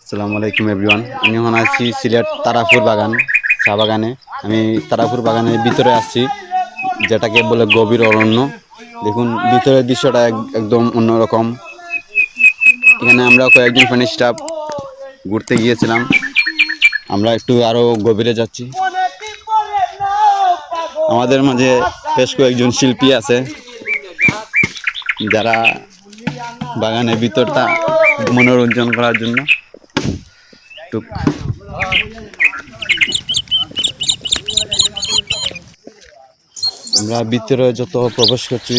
আসসালামু আলাইকুম এভরিওয়ান। আমি এখন আছি সিলেট তারাপুর বাগান, চা বাগানে। আমি তারাপুর বাগানের ভিতরে আসছি, যেটাকে বলে গভীর অরণ্য। দেখুন ভিতরের দৃশ্যটা একদম অন্যরকম। এখানে আমরা কয়েকজন ফ্রেন্ড স্টাফ ঘুরতে গিয়েছিলাম। আমরা একটু আরও গভীরে যাচ্ছি। আমাদের মাঝে বেশ কয়েকজন শিল্পী আছে, যারা বাগানের ভিতরটা মনোরঞ্জন করার জন্য আমরা ভিতরে যত প্রবেশ করছি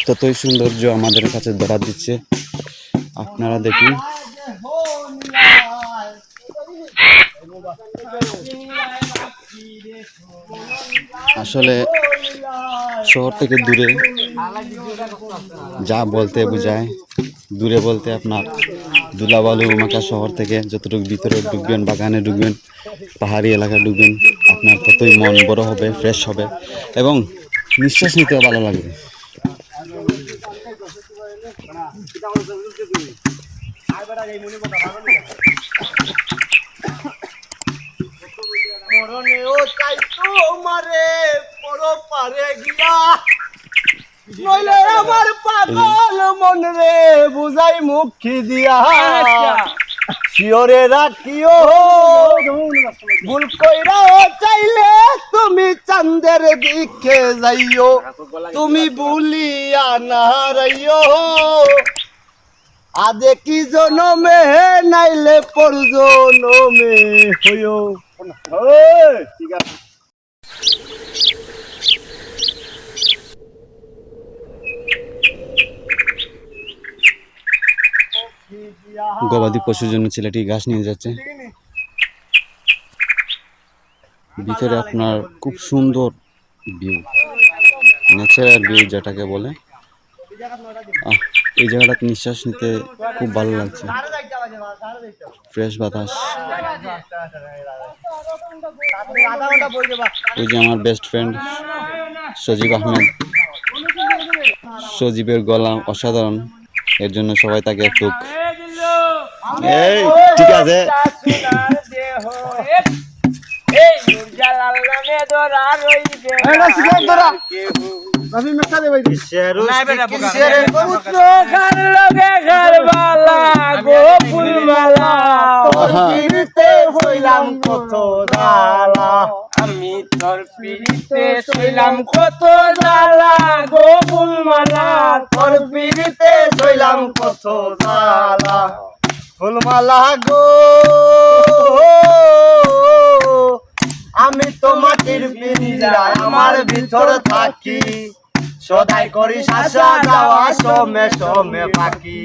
ততই সৌন্দর্য আমাদের কাছে ধরা দিচ্ছে। আপনারা দেখুন, আসলে শহর থেকে দূরে যা বলতে বোঝায়, দূরে বলতে আপনার ধুলাবালু মাখা শহর থেকে যতটুকু ভিতরে ঢুকবেন, বাগানে ঢুকবেন, পাহাড়ি এলাকায় ঢুকবেন, আপনার ততই মন বড় হবে, ফ্রেশ হবে এবং নিঃশ্বাস নিতেও ভালো লাগবে। আমার পাগল মন রে বুঝাই মুখি দিয়া শিওরে রাখিও ভুল কইরা চাইলে তুমি চাঁদের দিকে যাইও, তুমি ভুলিয়া না হারাইও। আদে কি জনমে নাইলে পর জনমে হইও। ঠিক আছে। গবাদি পশুর জন্য ছেলেটি ঘাস নিয়ে যাচ্ছে। ভিতরে আপনার খুব সুন্দর ভিউ, ন্যাচারাল ভিউ যেটাকে বলে। এই জায়গাটাতে নিঃশ্বাস নিতে খুব ভালো লাগছে, ফ্রেশ বাতাস। ওই যে আমার বেস্ট ফ্রেন্ড সজীব আহমেদ, সজীবের গলা অসাধারণ, এর জন্য সবাই তাকে একটু ঠিক আছে। আমি তোর পিড়িতে শৈলাম কত জ্বালা গো ফুলমালা, তোর পিড়িতে শৈলাম কত জ্বালা ফুলমালা গো। আমি তো মাটির পিঞ্জায় আমার ভিতর থাকি, সদাই করি শাসা যাওয়া সমে সমে পাখি।